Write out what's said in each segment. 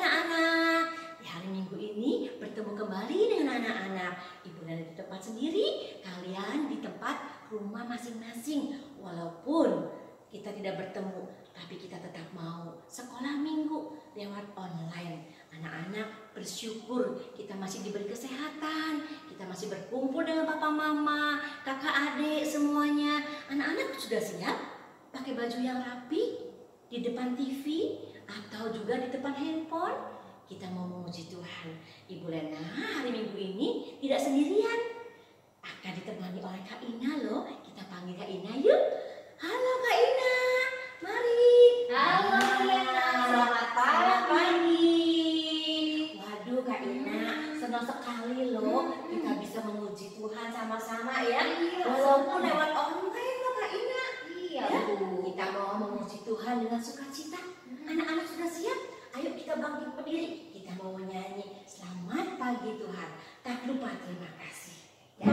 anak-anak. Di hari Minggu ini bertemu kembali dengan anak-anak. Ibu Nana di tempat sendiri, kalian di tempat rumah masing-masing. Walaupun kita tidak bertemu, tapi kita tetap mau sekolah minggu lewat online. Anak-anak bersyukur kita masih diberi kesehatan, kita masih berkumpul dengan papa mama, kakak adik semuanya. Anak-anak sudah siap pakai baju yang rapi di depan TV atau juga di depan handphone? Kita mau memuji Tuhan. Ibu Lena hari Minggu ini tidak sendirian, akan ditemani oleh Kak Ina loh. Kita panggil Kak Ina yuk. Halo Kak Ina, mari. Halo Lena, selamat pagi. Waduh Kak Ina, senang sekali loh kita bisa memuji Tuhan sama-sama ya. Walaupun lewat online loh Kak Ina. Iya Ya, Bu. kita mau memuji Tuhan dengan sukacita. Anak-anak sudah siap? Ayo kita bangkit berdiri. Kita mau menyanyi Selamat Pagi Tuhan. Tak lupa terima kasih. Ya.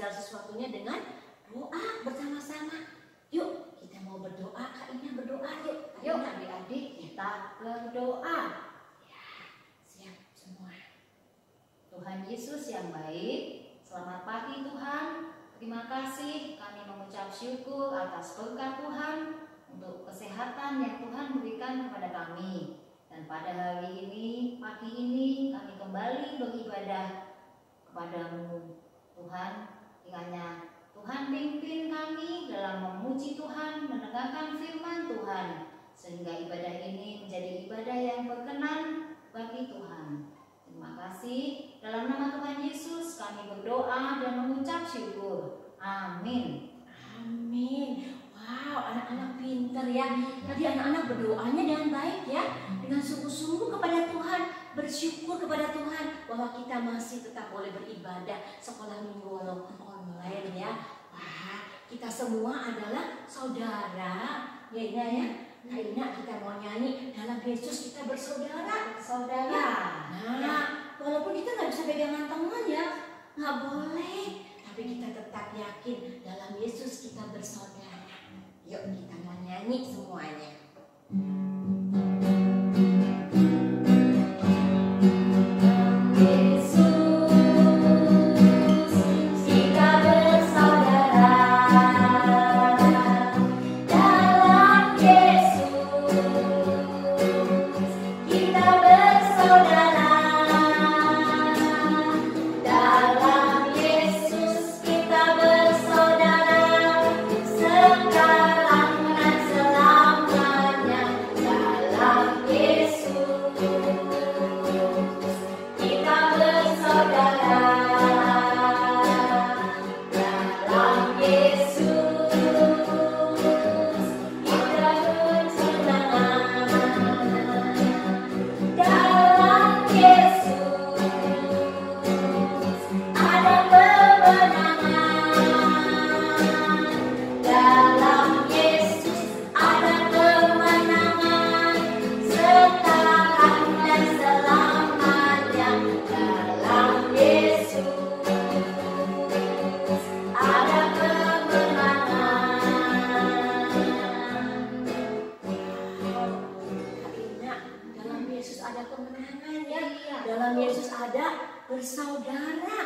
Sesuatunya dengan doa bersama-sama. Yuk, kita mau berdoa. Kak Ina berdoa yuk. Yuk adik-adik kita berdoa. Ya, siap semua. Tuhan Yesus yang baik, selamat pagi Tuhan. Terima kasih kami mengucap syukur atas berkat Tuhan untuk kesehatan yang Tuhan berikan kepada kami. Dan pada hari ini, pagi ini kami kembali beribadah kepadamu Tuhan. Kiranya Tuhan pimpin kami dalam memuji Tuhan, mendengarkan firman Tuhan, sehingga ibadah ini menjadi ibadah yang berkenan bagi Tuhan. Terima kasih. Dalam nama Tuhan Yesus kami berdoa dan mengucap syukur. Amin. Amin. Wow, anak-anak pinter ya. Tadi anak-anak berdoanya dengan baik ya, dengan sungguh-sungguh kepada Tuhan, bersyukur kepada Tuhan bahwa kita masih tetap boleh beribadah sekolah minggu walaupun online ya. Wah, kita semua adalah saudara. Ya Ina ya. Nah Ina, kita mau nyanyi dalam Yesus kita bersaudara. Saudara. Nah, walaupun kita nggak bisa pegangan tangan ya, nggak boleh. Tapi kita tetap yakin dalam Yesus kita bersaudara. Yuk kita mau nyanyi semuanya. bersaudara.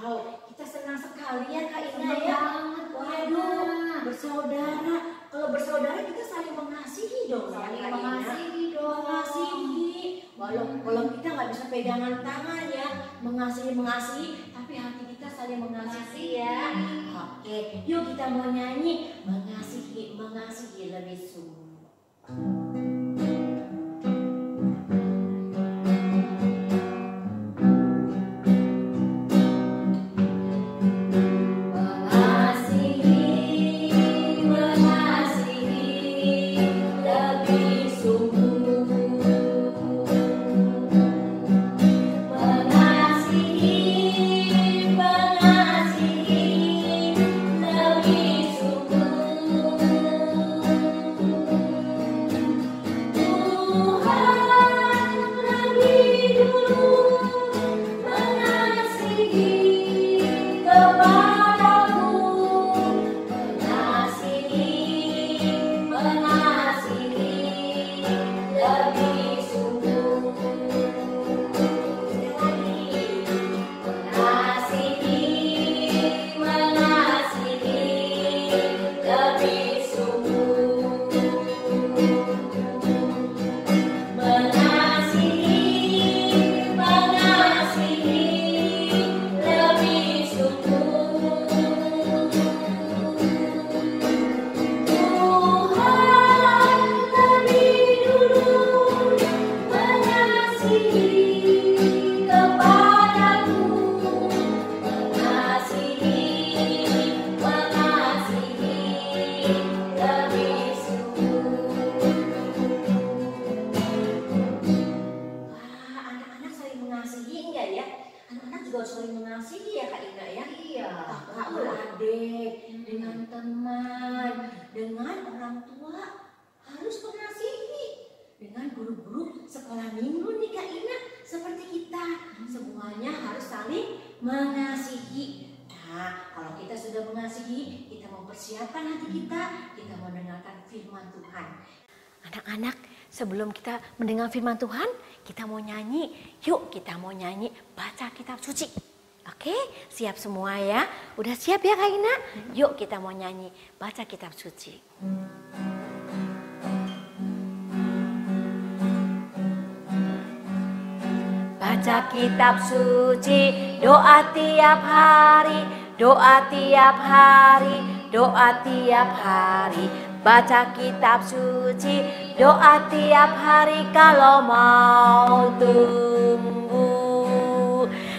Wow, kita senang sekali sekali ya Kak Ina Senang ya. banget, Waduh, bersaudara. Kalau bersaudara kita saling mengasihi dong ya Saling Kak Ina. mengasihi dong. Mengasihi. Walau kita nggak bisa pegangan tangan ya, mengasihi, tapi hati kita saling mengasihi ya. Oke, yuk kita mau nyanyi mengasihi lebih sungguh. Mengasihi. Nah, kalau kita sudah mengasihi, kita mempersiapkan hati kita mau mendengarkan firman Tuhan. Anak-anak, sebelum kita mendengar firman Tuhan, kita mau nyanyi. Yuk, kita mau nyanyi baca kitab suci. Oke, siap semua ya? Udah siap ya Kak Ina? Yuk, kita mau nyanyi baca kitab suci. Baca kitab suci, doa tiap hari, doa tiap hari, doa tiap hari. Baca kitab suci, doa tiap hari kalau mau tumbuh.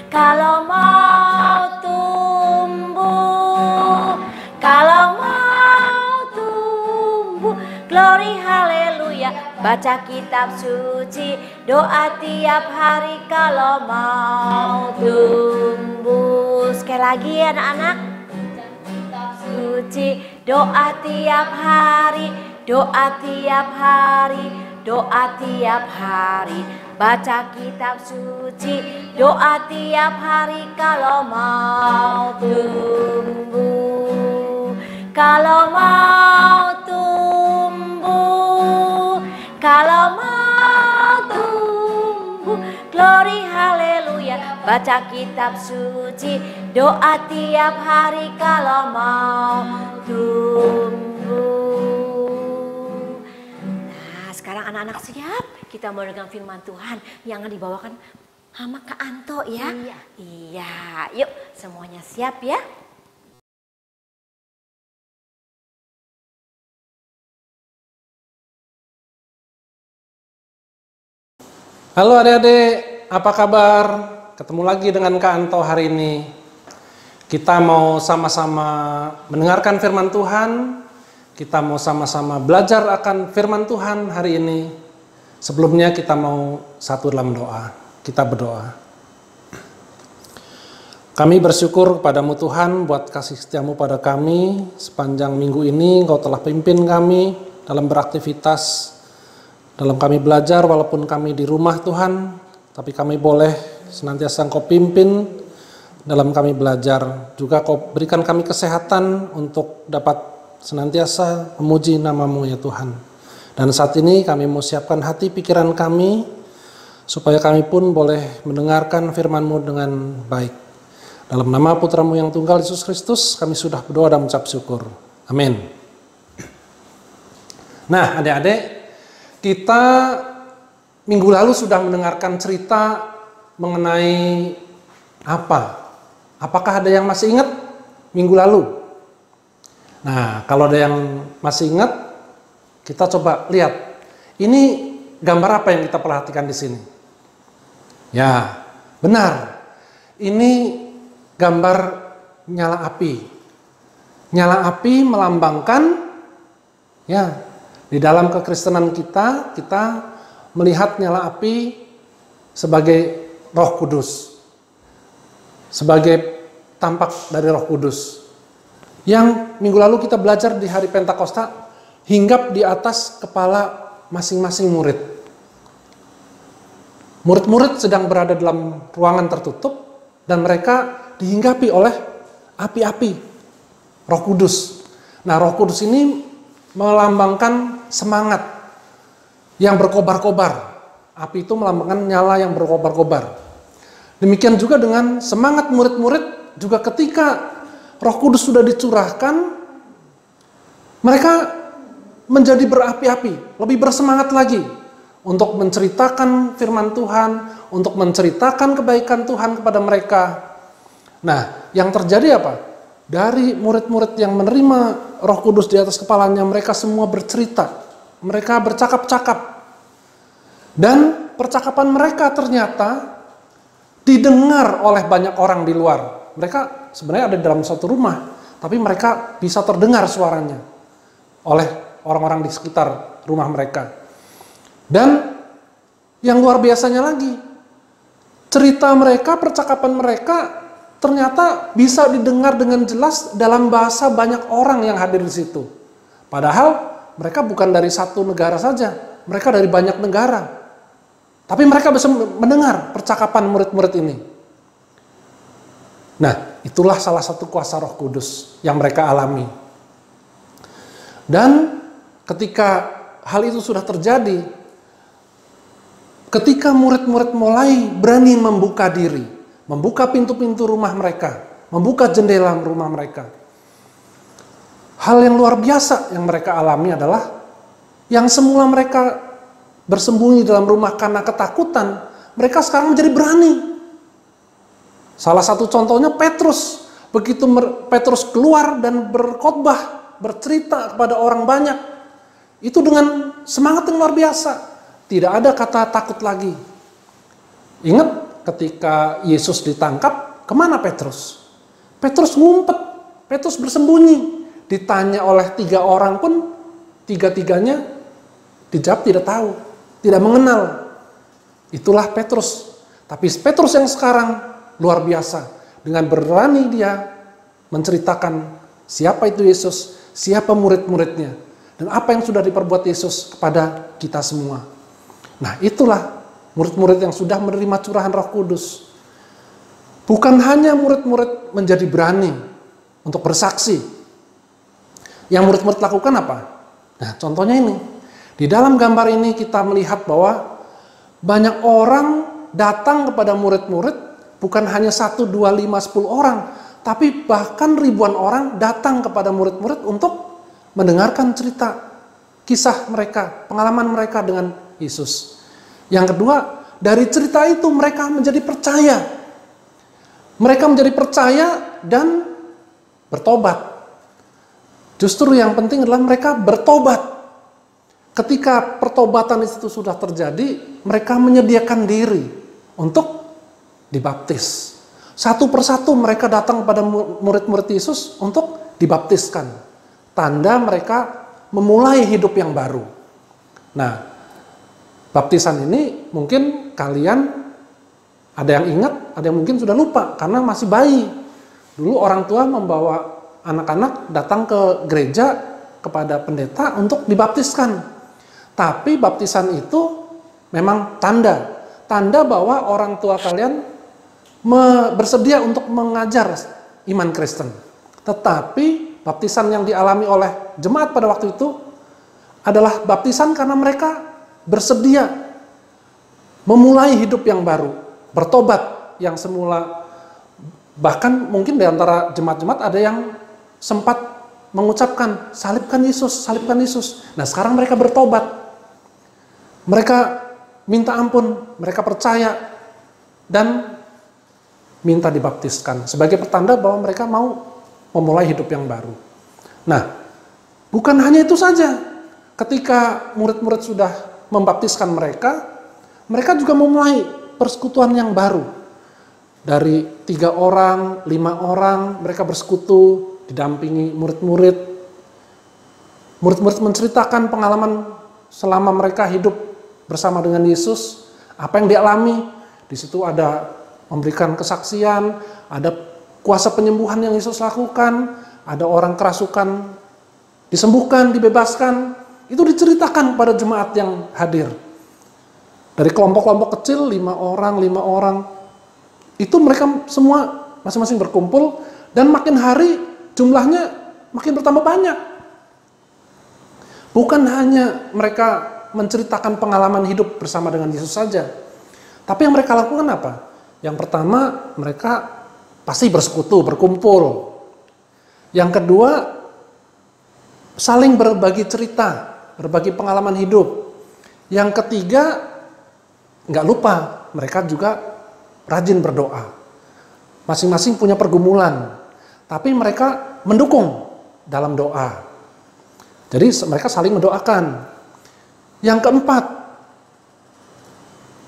Kalau mau tumbuh, kalau mau tumbuh. Glory haleluya. Baca kitab suci, doa tiap hari kalau mau tumbuh. Sekali lagi ya anak-anak. Baca kitab suci, doa tiap hari, doa tiap hari, doa tiap hari. Baca kitab suci, doa tiap hari kalau mau tumbuh. Kalau mau tumbuh, kalau mau tumbuh, glory haleluya. Baca kitab suci, doa tiap hari kalau mau tumbuh. Nah, sekarang anak-anak siap? Kita mau dengar firman Tuhan yang dibawakan sama Kak Anto ya. Iya, yuk semuanya siap ya. Halo adik-adik, apa kabar? Ketemu lagi dengan Kak Anto hari ini. Kita mau sama-sama mendengarkan firman Tuhan. Kita mau sama-sama belajar akan firman Tuhan hari ini. Sebelumnya kita mau satu dalam doa. Kita berdoa. Kami bersyukur kepadamu Tuhan buat kasih setiamu pada kami. Sepanjang minggu ini Engkau telah pimpin kami dalam beraktivitas, dalam kami belajar walaupun kami di rumah Tuhan, tapi kami boleh senantiasa Engkau pimpin dalam kami belajar. Juga Kau berikan kami kesehatan untuk dapat senantiasa memuji nama-Mu ya Tuhan. Dan saat ini kami mau siapkan hati pikiran kami, supaya kami pun boleh mendengarkan firman-Mu dengan baik. Dalam nama Putramu yang tunggal Yesus Kristus, kami sudah berdoa dan mengucap syukur. Amin. Nah, adik-adik, kita minggu lalu sudah mendengarkan cerita mengenai apa? Apakah ada yang masih ingat minggu lalu? Nah, kalau ada yang masih ingat, kita coba lihat. Ini gambar apa yang kita perhatikan di sini? Ya, benar. Ini gambar nyala api. Nyala api melambangkan, ya, di dalam kekristenan kita melihat nyala api sebagai Roh Kudus, sebagai tampak dari Roh Kudus. Yang minggu lalu kita belajar di hari Pentakosta, hinggap di atas kepala masing-masing murid. Murid-murid sedang berada dalam ruangan tertutup dan mereka dihinggapi oleh api-api Roh Kudus. Nah, Roh Kudus ini melambangkan semangat yang berkobar-kobar. Api itu melambangkan nyala yang berkobar-kobar. Demikian juga dengan semangat murid-murid, juga ketika Roh Kudus sudah dicurahkan, mereka menjadi berapi-api, lebih bersemangat lagi untuk menceritakan firman Tuhan, untuk menceritakan kebaikan Tuhan kepada mereka. Nah, yang terjadi apa? Dari murid-murid yang menerima Roh Kudus di atas kepalanya, mereka semua bercerita, mereka bercakap-cakap. Dan percakapan mereka ternyata didengar oleh banyak orang di luar. Mereka sebenarnya ada di dalam suatu rumah, tapi mereka bisa terdengar suaranya oleh orang-orang di sekitar rumah mereka. Dan yang luar biasanya lagi, cerita mereka, percakapan mereka ternyata bisa didengar dengan jelas dalam bahasa banyak orang yang hadir di situ. Padahal mereka bukan dari satu negara saja, mereka dari banyak negara. Tapi mereka bisa mendengar percakapan murid-murid ini. Nah, itulah salah satu kuasa Roh Kudus yang mereka alami. Dan ketika hal itu sudah terjadi, ketika murid-murid mulai berani membuka diri, membuka pintu-pintu rumah mereka, membuka jendela rumah mereka, hal yang luar biasa yang mereka alami adalah yang semula mereka bersembunyi dalam rumah karena ketakutan, mereka sekarang menjadi berani. Salah satu contohnya Petrus. Begitu Petrus keluar dan berkhotbah, bercerita kepada orang banyak, itu dengan semangat yang luar biasa. Tidak ada kata takut lagi. Ingat ketika Yesus ditangkap, kemana Petrus? Petrus ngumpet, Petrus bersembunyi. Ditanya oleh 3 orang pun, 3-tiganya dijawab tidak tahu, tidak mengenal. Itulah Petrus. Tapi Petrus yang sekarang luar biasa. Dengan berani dia menceritakan siapa itu Yesus, siapa murid-muridnya, dan apa yang sudah diperbuat Yesus kepada kita semua. Nah, itulah murid-murid yang sudah menerima curahan Roh Kudus. Bukan hanya murid-murid menjadi berani untuk bersaksi. Yang murid-murid lakukan apa? Nah, contohnya ini. Di dalam gambar ini kita melihat bahwa banyak orang datang kepada murid-murid, bukan hanya 1, 2, 5, 10 orang, tapi bahkan ribuan orang datang kepada murid-murid untuk mendengarkan cerita, kisah mereka, pengalaman mereka dengan Yesus. Yang kedua, dari cerita itu mereka menjadi percaya. Mereka menjadi percaya dan bertobat. Justru yang penting adalah mereka bertobat. Ketika pertobatan itu sudah terjadi, mereka menyediakan diri untuk dibaptis. Satu persatu mereka datang kepada murid-murid Yesus untuk dibaptiskan. Tanda mereka memulai hidup yang baru. Nah, baptisan ini mungkin kalian ada yang ingat, ada yang mungkin sudah lupa karena masih bayi. Dulu orang tua membawa anak-anak datang ke gereja kepada pendeta untuk dibaptiskan. Tapi baptisan itu memang tanda bahwa orang tua kalian bersedia untuk mengajar iman Kristen. Tetapi baptisan yang dialami oleh jemaat pada waktu itu adalah baptisan karena mereka bersedia memulai hidup yang baru, bertobat yang semula Bahkan mungkin di antara jemaat-jemaat ada yang sempat mengucapkan, salibkan Yesus, salibkan Yesus. Nah sekarang mereka bertobat. Mereka minta ampun, mereka percaya, dan minta dibaptiskan. Sebagai pertanda bahwa mereka mau memulai hidup yang baru. Nah, bukan hanya itu saja. Ketika murid-murid sudah membaptiskan mereka, mereka juga memulai persekutuan yang baru. Dari 3 orang, 5 orang, mereka bersekutu, didampingi murid-murid. Murid-murid menceritakan pengalaman selama mereka hidup bersama dengan Yesus, apa yang dialami. Di situ ada memberikan kesaksian, ada kuasa penyembuhan yang Yesus lakukan, ada orang kerasukan disembuhkan, dibebaskan. Itu diceritakan pada jemaat yang hadir. Dari kelompok-kelompok kecil, 5 orang, itu mereka semua masing-masing berkumpul, dan makin hari jumlahnya makin bertambah banyak. Bukan hanya mereka menceritakan pengalaman hidup bersama dengan Yesus saja, tapi yang mereka lakukan apa? Yang pertama, mereka pasti bersekutu, berkumpul. Yang kedua, saling berbagi cerita, berbagi pengalaman hidup. Yang ketiga, nggak lupa, mereka juga rajin berdoa. Masing-masing punya pergumulan, tapi mereka mendukung dalam doa. Jadi mereka saling mendoakan. Yang keempat,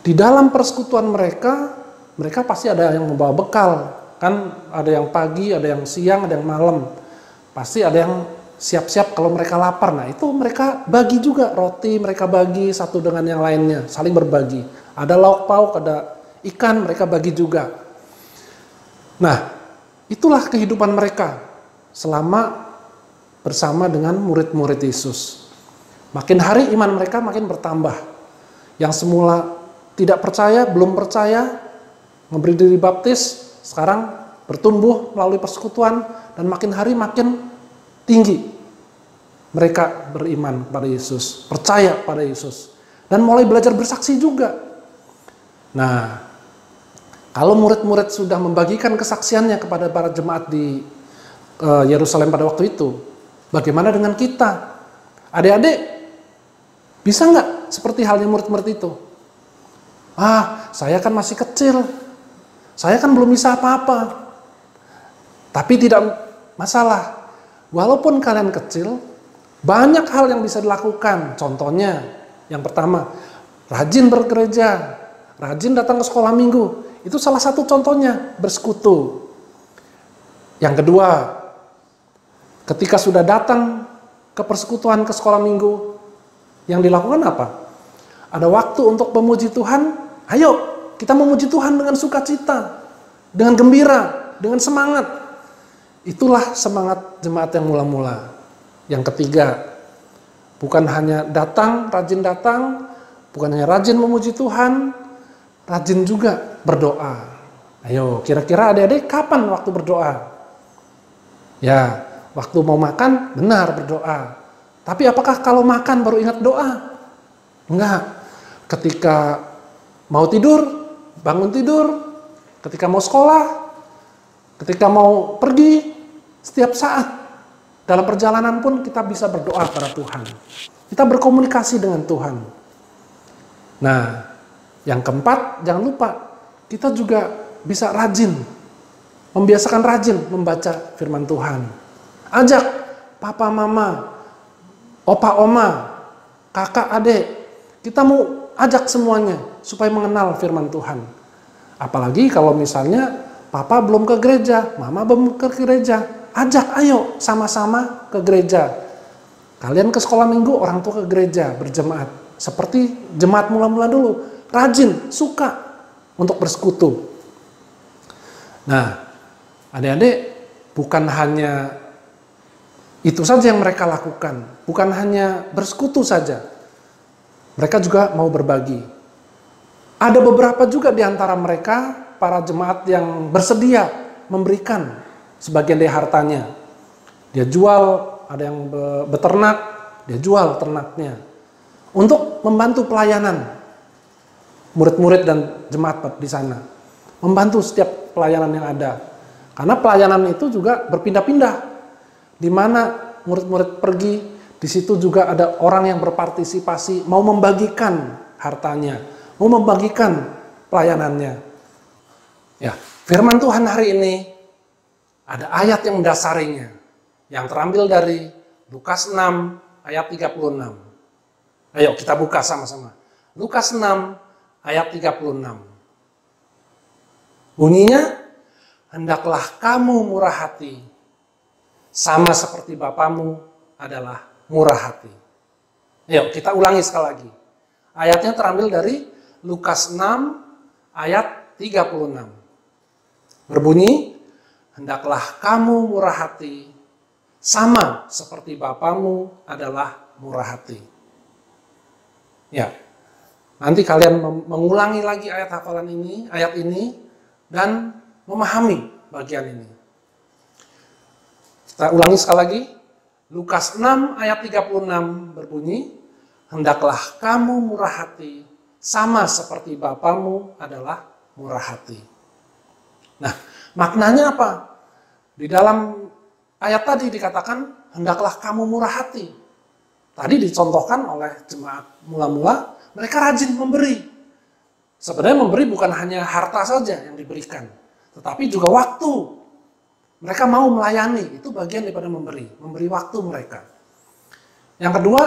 di dalam persekutuan mereka pasti ada yang membawa bekal. Kan ada yang pagi, ada yang siang, ada yang malam. Pasti ada yang siap-siap kalau mereka lapar. Nah itu mereka bagi juga roti, mereka bagi satu dengan yang lainnya, saling berbagi. Ada lauk pauk, ada ikan, mereka bagi juga. Nah itulah kehidupan mereka selama bersama dengan murid-murid Yesus. Makin hari iman mereka makin bertambah. Yang semula tidak percaya, belum percaya, memberi diri baptis, sekarang bertumbuh melalui persekutuan, dan makin hari makin tinggi mereka beriman pada Yesus, percaya pada Yesus, dan mulai belajar bersaksi juga. Nah, kalau murid-murid sudah membagikan kesaksiannya kepada para jemaat di Yerusalem pada waktu itu, bagaimana dengan kita? Adik-adik, bisa nggak seperti halnya murid-murid itu? Saya kan masih kecil, saya kan belum bisa apa-apa. Tapi tidak masalah, walaupun kalian kecil, banyak hal yang bisa dilakukan. Contohnya, yang pertama, rajin bergereja, rajin datang ke sekolah minggu. Itu salah satu contohnya, bersekutu. Yang kedua, ketika sudah datang ke persekutuan, ke sekolah minggu, yang dilakukan apa? Ada waktu untuk memuji Tuhan, ayo kita memuji Tuhan dengan sukacita, dengan gembira, dengan semangat. Itulah semangat jemaat yang mula-mula. Yang ketiga, bukan hanya datang, rajin datang, bukan hanya rajin memuji Tuhan, rajin juga berdoa. Ayo, kira-kira adik-adik kapan waktu berdoa? Ya, waktu mau makan benar berdoa. Tapi apakah kalau makan baru ingat doa? Enggak. Ketika mau tidur, bangun tidur, ketika mau sekolah, ketika mau pergi, setiap saat dalam perjalanan pun kita bisa berdoa kepada Tuhan. Kita berkomunikasi dengan Tuhan. Nah, yang keempat, jangan lupa kita juga bisa rajin, membiasakan rajin membaca firman Tuhan. Ajak papa mama, opa oma, kakak adik, kita mau ajak semuanya supaya mengenal firman Tuhan. Apalagi kalau misalnya papa belum ke gereja, mama belum ke gereja, ajak ayo sama-sama ke gereja. Kalian ke sekolah minggu, orang tua ke gereja berjemaat. Seperti jemaat mula-mula dulu, rajin, suka untuk bersekutu. Nah, adik-adik, bukan hanya itu saja yang mereka lakukan, bukan hanya bersekutu saja. Mereka juga mau berbagi. Ada beberapa juga di antara mereka, para jemaat yang bersedia memberikan sebagian dari hartanya. Dia jual, ada yang beternak, dia jual ternaknya. Untuk membantu pelayanan murid-murid dan jemaat di sana. Membantu setiap pelayanan yang ada. Karena pelayanan itu juga berpindah-pindah. Di mana murid-murid pergi, di situ juga ada orang yang berpartisipasi, mau membagikan hartanya, mau membagikan pelayanannya. Ya, firman Tuhan hari ini ada ayat yang mendasarinya, yang terambil dari Lukas 6 ayat 36. Ayo kita buka sama-sama. Lukas 6 ayat 36. Bunyinya, hendaklah kamu murah hati, sama seperti Bapamu adalah murah hati. Ayo kita ulangi sekali lagi. Ayatnya terambil dari Lukas 6 ayat 36. Berbunyi, hendaklah kamu murah hati, sama seperti Bapamu adalah murah hati. Ya, nanti kalian mengulangi lagi ayat ini, dan memahami bagian ini. Kita ulangi sekali lagi. Lukas 6 ayat 36 berbunyi, hendaklah kamu murah hati, sama seperti Bapamu adalah murah hati. Nah, maknanya apa? Di dalam ayat tadi dikatakan, hendaklah kamu murah hati. Tadi dicontohkan oleh jemaat mula-mula, mereka rajin memberi. Sebenarnya memberi bukan hanya harta saja yang diberikan, tetapi juga waktu. Mereka mau melayani, itu bagian daripada memberi waktu mereka. Yang kedua,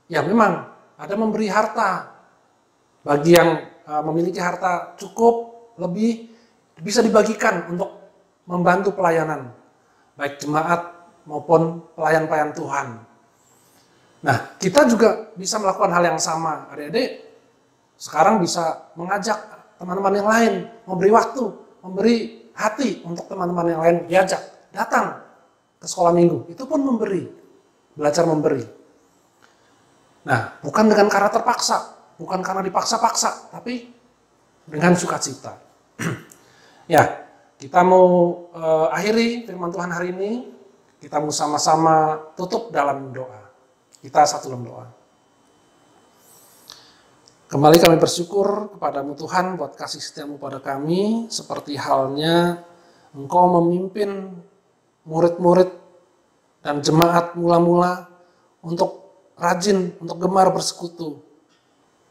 ya memang ada memberi harta. Bagi yang memiliki harta cukup, lebih, bisa dibagikan untuk membantu pelayanan, baik jemaat maupun pelayan-pelayan Tuhan. Nah, kita juga bisa melakukan hal yang sama. Adik-adik sekarang bisa mengajak teman-teman yang lain, memberi waktu, memberi hati untuk teman-teman yang lain, diajak datang ke sekolah minggu. Itu pun memberi, belajar memberi. Nah, bukan dengan cara terpaksa, bukan karena dipaksa-paksa, tapi dengan sukacita. Ya, kita mau akhiri firman Tuhan hari ini. Kita mau sama-sama tutup dalam doa. Kita satu dalam doa. Kembali kami bersyukur kepadamu Tuhan buat kasih setiamu pada kami, seperti halnya Engkau memimpin murid-murid dan jemaat mula-mula untuk rajin, untuk gemar bersekutu,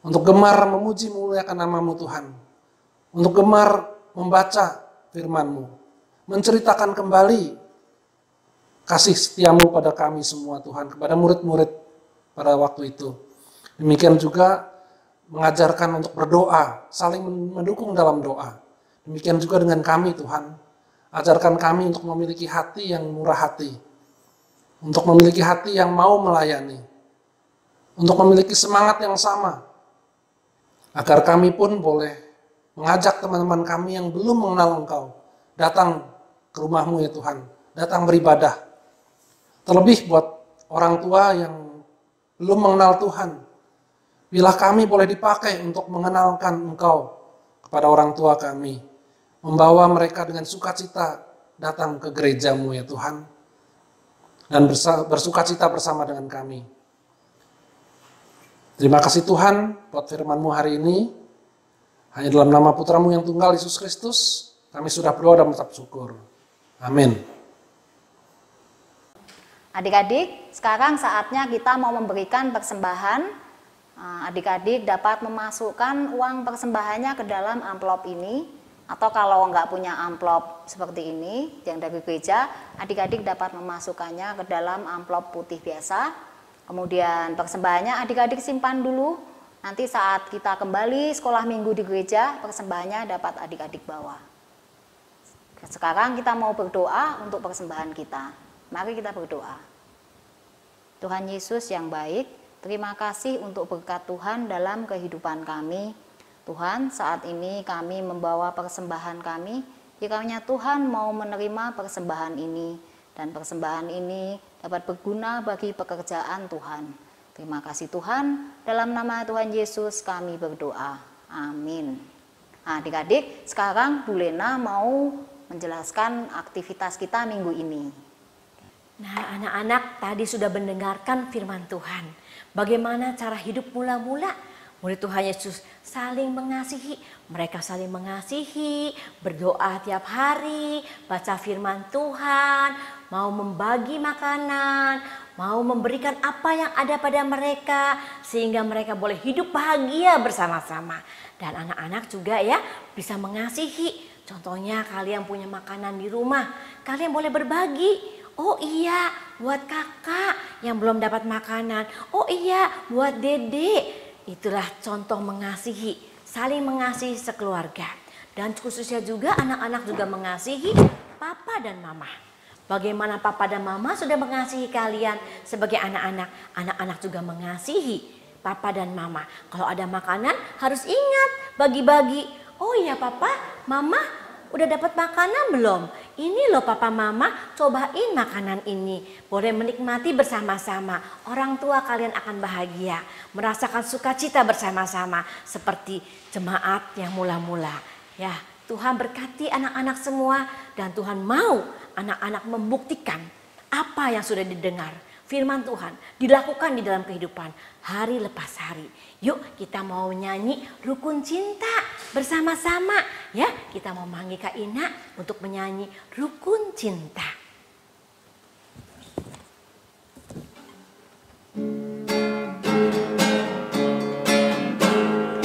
untuk gemar memuji memuliakan namamu Tuhan, untuk gemar membaca firman-Mu, menceritakan kembali kasih setiamu pada kami semua Tuhan, kepada murid-murid pada waktu itu. Demikian juga mengajarkan untuk berdoa, saling mendukung dalam doa. Demikian juga dengan kami Tuhan, ajarkan kami untuk memiliki hati yang murah hati, untuk memiliki hati yang mau melayani, untuk memiliki semangat yang sama, agar kami pun boleh mengajak teman-teman kami yang belum mengenal Engkau, datang ke rumah-Mu ya Tuhan, datang beribadah. Terlebih buat orang tua yang belum mengenal Tuhan, bila kami boleh dipakai untuk mengenalkan Engkau kepada orang tua kami, membawa mereka dengan sukacita datang ke gereja-Mu ya Tuhan, dan bersukacita bersama dengan kami. Terima kasih Tuhan buat firman-Mu hari ini. Hanya dalam nama Putra-Mu yang tunggal Yesus Kristus, kami sudah berdoa dan mengucap syukur. Amin. Adik-adik, sekarang saatnya kita mau memberikan persembahan. Adik-adik dapat memasukkan uang persembahannya ke dalam amplop ini, atau kalau nggak punya amplop seperti ini yang dari gereja, adik-adik dapat memasukkannya ke dalam amplop putih biasa. Kemudian persembahannya adik-adik simpan dulu, nanti saat kita kembali sekolah minggu di gereja, persembahannya dapat adik-adik bawa. Sekarang kita mau berdoa untuk persembahan kita. Mari kita berdoa. Tuhan Yesus yang baik, terima kasih untuk berkat Tuhan dalam kehidupan kami. Tuhan, saat ini kami membawa persembahan kami. Kiranya Tuhan mau menerima persembahan ini, dan persembahan ini dapat berguna bagi pekerjaan Tuhan. Terima kasih Tuhan, dalam nama Tuhan Yesus kami berdoa. Amin. Adik-adik, sekarang Bu Lena mau menjelaskan aktivitas kita minggu ini. Nah, anak-anak tadi sudah mendengarkan firman Tuhan. Bagaimana cara hidup mula-mula Murid Tuhan Yesus saling mengasihi. Mereka saling mengasihi, berdoa tiap hari, baca firman Tuhan, mau membagi makanan, mau memberikan apa yang ada pada mereka sehingga mereka boleh hidup bahagia bersama-sama. Dan anak-anak juga ya bisa mengasihi. Contohnya kalian punya makanan di rumah, kalian boleh berbagi. Oh iya, buat kakak yang belum dapat makanan. Oh iya, buat dede. Itulah contoh mengasihi, saling mengasihi sekeluarga. Dan khususnya juga anak-anak juga mengasihi papa dan mama. Bagaimana papa dan mama sudah mengasihi kalian sebagai anak-anak. Anak-anak juga mengasihi papa dan mama. Kalau ada makanan harus ingat bagi-bagi. Oh iya papa, mama udah dapat makanan belum? Ini loh papa mama, cobain makanan ini. Boleh menikmati bersama-sama. Orang tua kalian akan bahagia. Merasakan sukacita bersama-sama. Seperti jemaat yang mula-mula. Ya, Tuhan berkati anak-anak semua. Dan Tuhan mau anak-anak membuktikan apa yang sudah didengar. Firman Tuhan dilakukan di dalam kehidupan hari lepas hari. Yuk kita mau nyanyi Rukun Cinta bersama-sama ya. Kita mau manggil Kak Ina untuk menyanyi Rukun Cinta.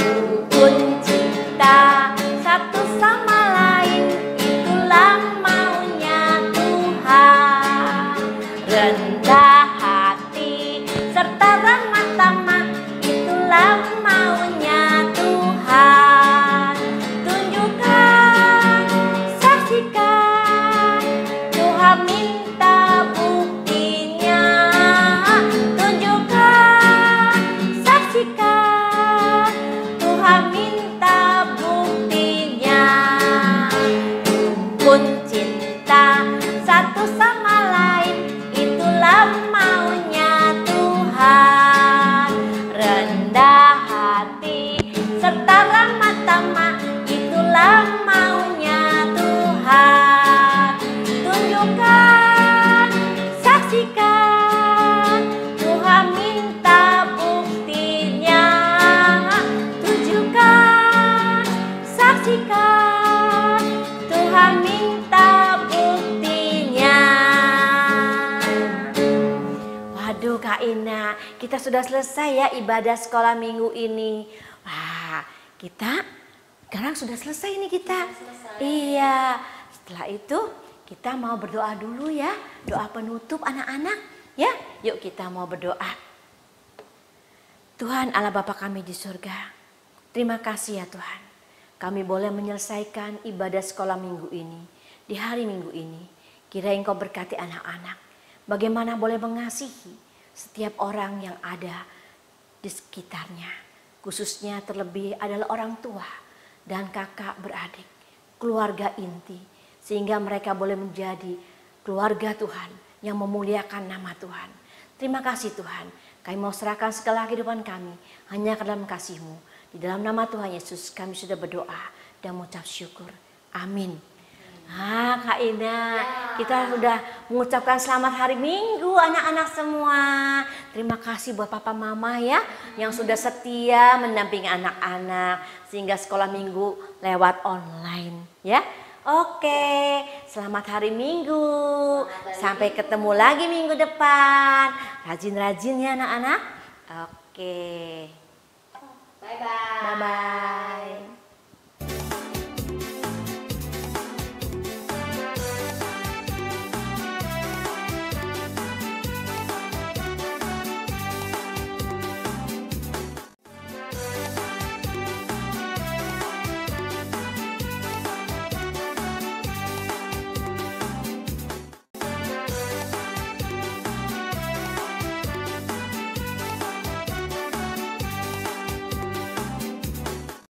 Rukun cinta satu sama lain, itulah maunya Tuhan. Rendah hati serta ramah tamah, itulah maunya Tuhan. Tunjukkan, saksikan, Tuhan minta buktinya. Tunjukkan, saksikan, Tuhan minta buktinya. Rukun cinta satu sama lain, itulah maunya Tuhan. Rendah hati serta ramah tamah, itulah maunya Tuhan. Tunjukkan, saksikan, Tuhan minta buktinya. Tunjukkan, saksikan, Tuhan minta buktinya. Waduh Kak Ina, kita sudah selesai ya ibadah sekolah minggu ini. Wah, kita sekarang sudah selesai nih kita. Iya, setelah itu kita mau berdoa dulu ya. Doa penutup anak-anak ya. Yuk kita mau berdoa. Tuhan Allah Bapa kami di surga, terima kasih ya Tuhan. Kami boleh menyelesaikan ibadah sekolah minggu ini. Di hari minggu ini, kiranya Engkau berkati anak-anak. Bagaimana boleh mengasihi setiap orang yang ada di sekitarnya. Khususnya terlebih adalah orang tua dan kakak beradik, keluarga inti. Sehingga mereka boleh menjadi keluarga Tuhan yang memuliakan nama Tuhan. Terima kasih Tuhan. Kami mau serahkan segala kehidupan kami hanya ke dalam kasih-Mu. Di dalam nama Tuhan Yesus kami sudah berdoa dan mengucap syukur. Amin. Kak Ina, kita sudah mengucapkan selamat hari Minggu anak-anak semua. Terima kasih buat papa mama ya yang sudah setia mendampingi anak-anak sehingga sekolah minggu lewat online ya. Oke, selamat hari Minggu. Sampai ketemu lagi minggu depan. Rajin-rajin ya anak-anak. Oke. Bye-bye. Bye-bye.